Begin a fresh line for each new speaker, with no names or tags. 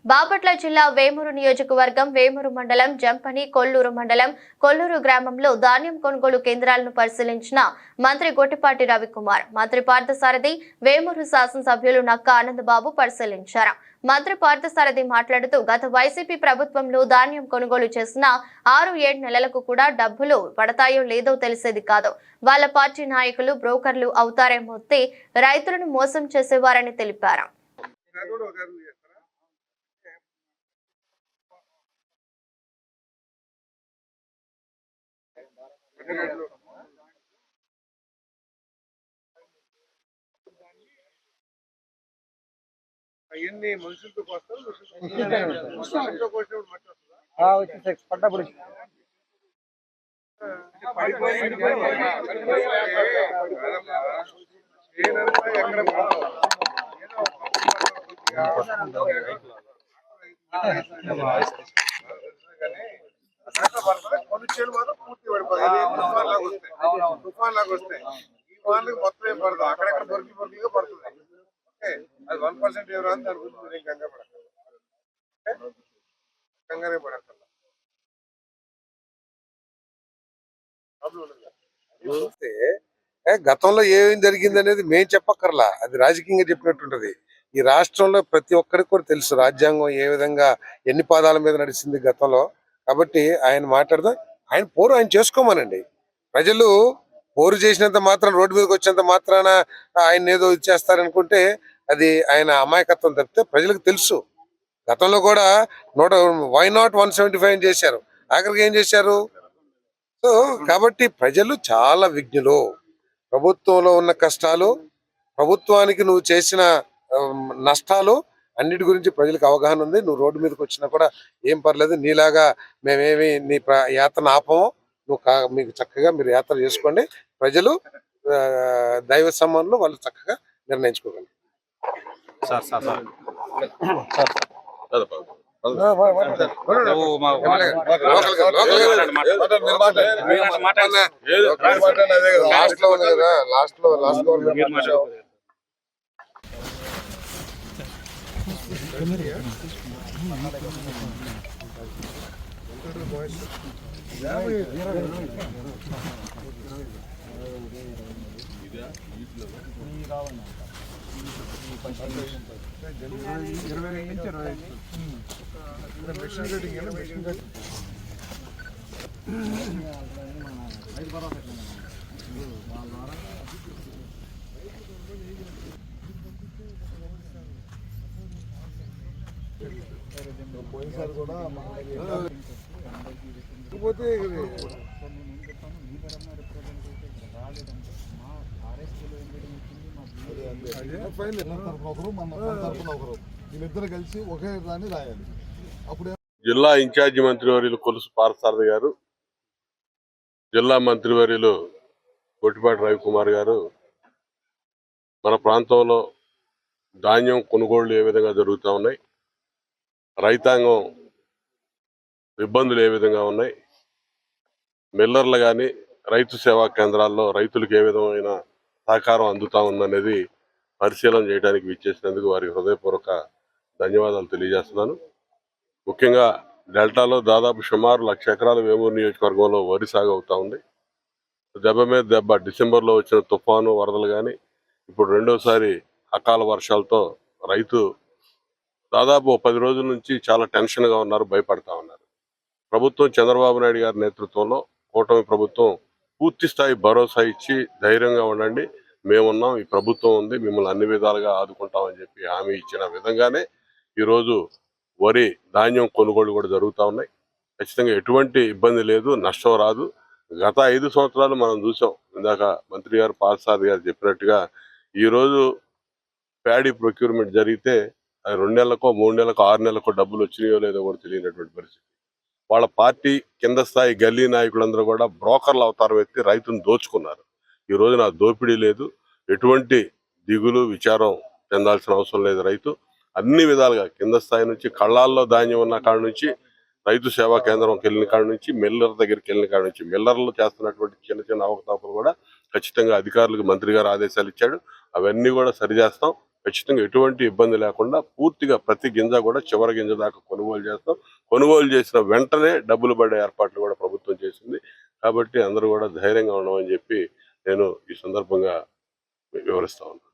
బాపట్ల జిల్లా వేమూరు నియోజకవర్గం వేమూరు మండలం జంపని కొల్లూరు మండలం కొల్లూరు గ్రామంలో ధాన్యం కొనుగోలు కేంద్రాలను పరిశీలించిన మంత్రి గొట్టిపాటి రవికుమార్, మంత్రి పార్థసారథి, వేమూరు శాసనసభ్యులు నక్కా ఆనందబాబు పరిశీలించారు. మంత్రి పార్థసారథి మాట్లాడుతూ గత వైసీపీ ప్రభుత్వంలో ధాన్యం కొనుగోలు చేసిన 6-7 నెలలకు కూడా డబ్బులు పడతాయో లేదో తెలిసేది కాదు. వాళ్ళ పార్టీ నాయకులు బ్రోకర్లు అవుతారేమో, రైతులను మోసం చేసేవారని తెలిపారు.
అవన్నీ మనుషులతో కోస్తారు
పడ్డప్పుడు
కొన్ని చేలు మాత్రం పూర్తి పడిపోతాయి. తుఫాన్ లాగా వస్తాయి. ఈ వాళ్ళకి మొత్తం ఏం పడదు, అక్కడక్కడ బొరికిగా పడుతుంది. అది 1% ఎవరు అని దాని గురించి మీరు కంగారే పడక్కర్లా. గతంలో ఏం జరిగింది అనేది మేం చెప్పక్కర్లా, అది రాజకీయంగా చెప్పినట్టుంటది. ఈ రాష్ట్రంలో ప్రతి ఒక్కరికి కూడా తెలుసు రాజ్యాంగం ఏ విధంగా ఎన్ని పాదాల మీద నడిచింది గతంలో. కాబట్టి ఆయన మాట్లాడదాం, ఆయన చేసుకోమనండి. ప్రజలు పోరు చేసినంత మాత్రం, రోడ్డు మీదకి వచ్చినంత మాత్రాన ఆయన ఏదో ఇచ్చేస్తారనుకుంటే అది ఆయన అమాయకత్వం తప్పితే ప్రజలకు తెలుసు. గతంలో కూడా వై నాట్ 175 చేశారు, ఆఖరికి ఏం చేశారు? సో కాబట్టి ప్రజలు చాలా విజ్ఞులు. ప్రభుత్వంలో ఉన్న కష్టాలు, ప్రభుత్వానికి నువ్వు చేసిన నష్టాలు అన్నిటి గురించి ప్రజలకు అవగాహన ఉంది. నువ్వు రోడ్డు మీదకి వచ్చినా కూడా ఏం పర్లేదు, నీలాగా మేమేమి నీ యాత్రను ఆపము. మీకు చక్కగా మీరు యాత్ర చేసుకోండి. ప్రజలు దైవ సమ్మానులు వాళ్ళు చక్కగా నిర్ణయించుకోగలరు.
పోయినసారి కూడా వీళ్ళిద్దరు కలిసి ఒకే దాన్ని రాయాలి. అప్పుడు
జిల్లా ఇన్ఛార్జి మంత్రివర్యులు కొలుసు పార్థసారథి గారు, జిల్లా మంత్రివర్యులు గొట్టిపాటి రవికుమార్ గారు మన ప్రాంతంలో ధాన్యం కొనుగోళ్లు ఏ విధంగా జరుగుతూ ఉన్నాయి, రైతాంగం ఇబ్బందులు ఏ విధంగా ఉన్నాయి, మిల్లర్లు కానీ రైతు సేవా కేంద్రాల్లో రైతులకు ఏ విధమైన సహకారం అందుతా ఉందనేది పరిశీలన చేయడానికి విచ్చేసినందుకు వారికి హృదయపూర్వక ధన్యవాదాలు తెలియజేస్తున్నాను. ముఖ్యంగా డెల్టాలో దాదాపు సుమారు 1,00,000 ఎకరాల వేమూరు నియోజకవర్గంలో వరి సాగు అవుతా ఉంది. దెబ్బ మీద దెబ్బ డిసెంబర్లో వచ్చిన తుఫాను, వరదలు కానీ ఇప్పుడు రెండోసారి అకాల వర్షాలతో రైతు దాదాపు 10 రోజుల నుంచి చాలా టెన్షన్గా ఉన్నారు, భయపడతా ఉన్నారు. ప్రభుత్వం చంద్రబాబు నాయుడు గారి నేతృత్వంలో కూటమి ప్రభుత్వం పూర్తి స్థాయి భరోసా ఇచ్చి ధైర్యంగా ఉండండి, మేమున్నాం, ఈ ప్రభుత్వం ఉంది, మిమ్మల్ని అన్ని విధాలుగా ఆదుకుంటామని చెప్పి హామీ ఇచ్చిన విధంగానే ఈరోజు వరి ధాన్యం కొనుగోలు కూడా జరుగుతూ ఉన్నాయి. ఖచ్చితంగా ఎటువంటి ఇబ్బంది లేదు, నష్టం రాదు. గత 5 సంవత్సరాలు మనం చూసాం. ఇందాక మంత్రి గారు పార్థసారథి గారు చెప్పినట్టుగా ఈరోజు ప్యాడీ ప్రొక్యూర్మెంట్ జరిగితే 2 నెలలకో 3 నెలలకో 6 నెలలకో డబ్బులు వచ్చినాయో లేదో కూడా తెలియనటువంటి పరిస్థితి. వాళ్ళ పార్టీ కింద స్థాయి గల్లీ నాయకులందరూ కూడా బ్రోకర్ల అవతారం ఎత్తి రైతును దోచుకున్నారు. ఈ రోజు నా దోపిడీ లేదు, ఎటువంటి దిగులు విచారం చెందాల్సిన అవసరం లేదు. రైతు అన్ని విధాలుగా కింద స్థాయి నుంచి కళ్ళాల్లో ధాన్యం ఉన్న కాడ నుంచి, రైతు సేవా కేంద్రంకి వెళ్ళిన కాడ నుంచి, మిల్లర్ దగ్గరికి వెళ్ళిన కాడ నుంచి, మిల్లర్లు చేస్తున్నటువంటి చిన్న చిన్న అవకతవకలు కూడా ఖచ్చితంగా అధికారులకు మంత్రి గారు ఆదేశాలు ఇచ్చాడు. అవన్నీ కూడా సరిచేస్తాం. ఖచ్చితంగా ఎటువంటి ఇబ్బంది లేకుండా పూర్తిగా ప్రతి గింజ కూడా చివరి గింజ దాకా కొనుగోలు చేస్తాం. కొనుగోలు చేసిన వెంటనే డబ్బులు పడే ఏర్పాట్లు కూడా ప్రభుత్వం చేసింది. కాబట్టి అందరూ కూడా ధైర్యంగా ఉండమని చెప్పి నేను ఈ సందర్భంగా వివరిస్తా ఉన్నాను.